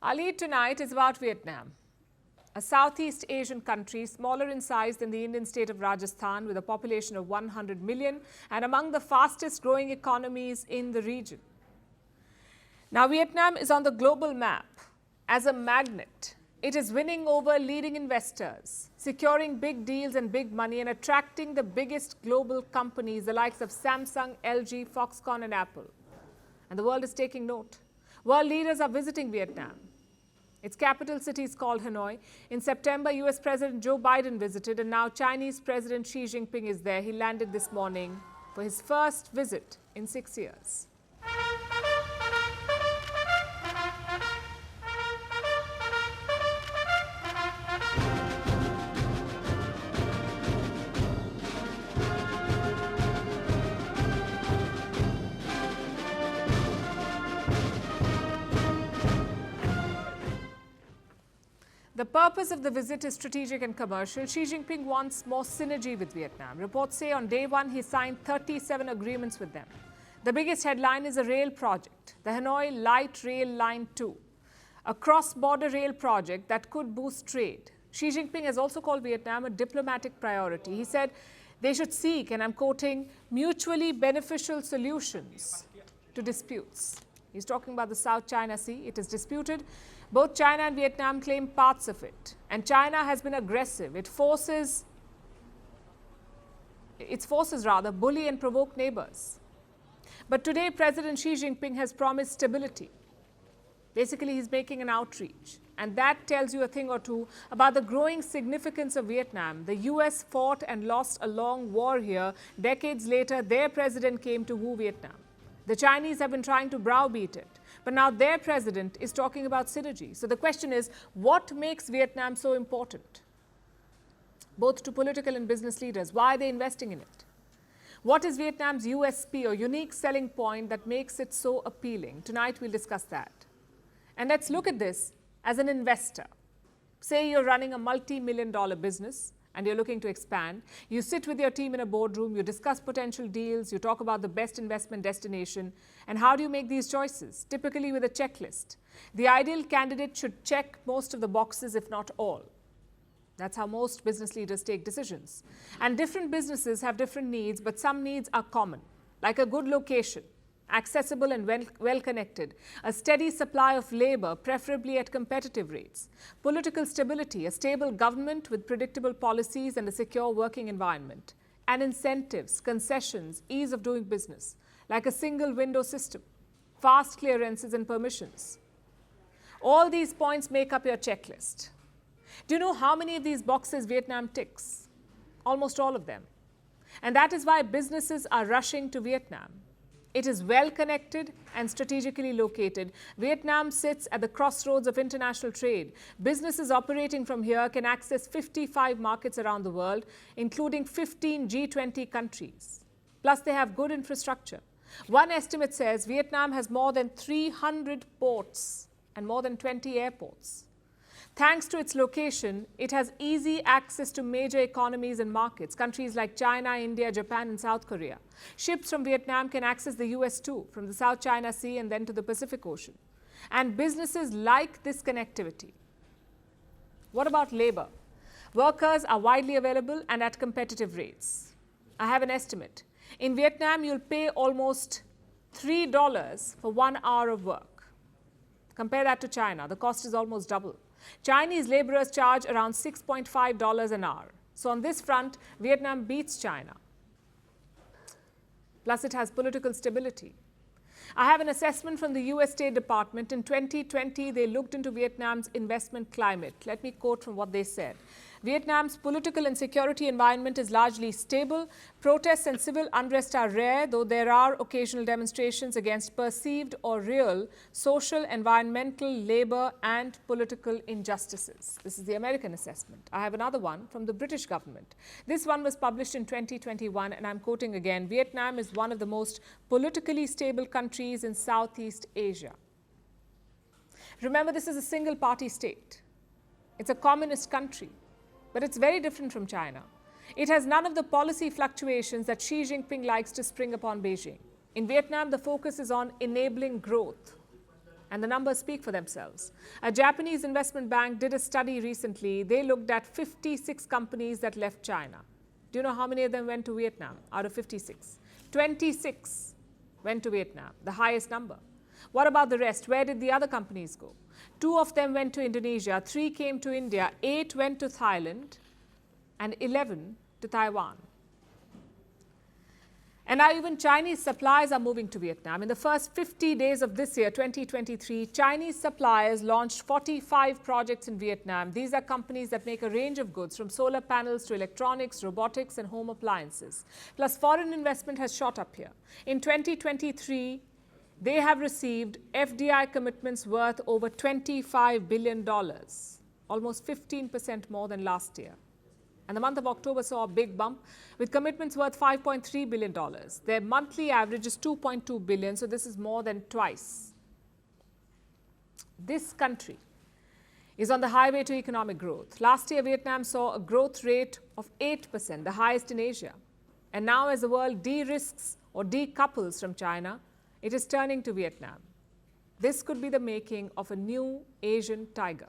Our lead tonight is about Vietnam, a Southeast Asian country smaller in size than the Indian state of Rajasthan with a population of 100 million and among the fastest growing economies in the region. Now, Vietnam is on the global map as a magnet. It is winning over leading investors, securing big deals and big money and attracting the biggest global companies, the likes of Samsung, LG, Foxconn and Apple. And the world is taking note. World leaders are visiting Vietnam. Its capital city is called Hanoi. In September, US President Joe Biden visited, and now Chinese President Xi Jinping is there. He landed this morning for his first visit in 6 years. The purpose of the visit is strategic and commercial. Xi Jinping wants more synergy with Vietnam. Reports say on day one, he signed 37 agreements with them. The biggest headline is a rail project, the Hanoi Light Rail Line 2, a cross-border rail project that could boost trade. Xi Jinping has also called Vietnam a diplomatic priority. He said they should seek, and I'm quoting, mutually beneficial solutions to disputes. He's talking about the South China Sea. It is disputed. Both China and Vietnam claim parts of it. And China has been aggressive. Its forces bully and provoke neighbors. But today, President Xi Jinping has promised stability. Basically, he's making an outreach. And that tells you a thing or two about the growing significance of Vietnam. The US fought and lost a long war here. Decades later, their president came to woo Vietnam. The Chinese have been trying to browbeat it. But now their president is talking about synergy. So the question is, what makes Vietnam so important? Both to political and business leaders. Why are they investing in it? What is Vietnam's USP or unique selling point that makes it so appealing? Tonight we'll discuss that. And let's look at this as an investor. Say you're running a multi-million-dollar business and you're looking to expand. You sit with your team in a boardroom, you discuss potential deals, you talk about the best investment destination, and how do you make these choices? Typically with a checklist. The ideal candidate should check most of the boxes, if not all. That's how most business leaders take decisions. And different businesses have different needs, but some needs are common, like a good location, accessible and well-connected, a steady supply of labor, preferably at competitive rates, political stability, a stable government with predictable policies and a secure working environment, and incentives, concessions, ease of doing business, like a single window system, fast clearances and permissions. All these points make up your checklist. Do you know how many of these boxes Vietnam ticks? Almost all of them. And that is why businesses are rushing to Vietnam. It is well connected and strategically located. Vietnam sits at the crossroads of international trade. Businesses operating from here can access 55 markets around the world, including 15 G20 countries. Plus, they have good infrastructure. One estimate says Vietnam has more than 300 ports and more than 20 airports. Thanks to its location, it has easy access to major economies and markets, countries like China, India, Japan, and South Korea. Ships from Vietnam can access the US too, from the South China Sea and then to the Pacific Ocean. And businesses like this connectivity. What about labor? Workers are widely available and at competitive rates. I have an estimate. In Vietnam, you'll pay almost $3 for 1 hour of work. Compare that to China. The cost is almost double. Chinese laborers charge around $6.5 an hour. So on this front, Vietnam beats China. Plus, it has political stability. I have an assessment from the US State Department. In 2020, they looked into Vietnam's investment climate. Let me quote from what they said. Vietnam's political and security environment is largely stable. Protests and civil unrest are rare, though there are occasional demonstrations against perceived or real social, environmental, labor, and political injustices. This is the American assessment. I have another one from the British government. This one was published in 2021, and I'm quoting again. Vietnam is one of the most politically stable countries in Southeast Asia. Remember, this is a single-party state. It's a communist country. But it's very different from China. It has none of the policy fluctuations that Xi Jinping likes to spring upon Beijing. In Vietnam, the focus is on enabling growth And the numbers speak for themselves. A Japanese investment bank did a study recently. They looked at 56 companies that left China. Do you know how many of them went to Vietnam out of 56? 26 went to Vietnam, the highest number. What about the rest? Where did the other companies go? 2 of them went to Indonesia, 3 came to India, 8 went to Thailand, and 11 to Taiwan. And now even Chinese suppliers are moving to Vietnam. In the first 50 days of this year, 2023, Chinese suppliers launched 45 projects in Vietnam. These are companies that make a range of goods, from solar panels to electronics, robotics, and home appliances. Plus, foreign investment has shot up here. In 2023, they have received FDI commitments worth over $25 billion, almost 15% more than last year. And the month of October saw a big bump with commitments worth $5.3 billion. Their monthly average is $2.2 billion, so this is more than twice. This country is on the highway to economic growth. Last year, Vietnam saw a growth rate of 8%, the highest in Asia. And now as the world de-risks or decouples from China, it is turning to Vietnam. This could be the making of a new Asian tiger.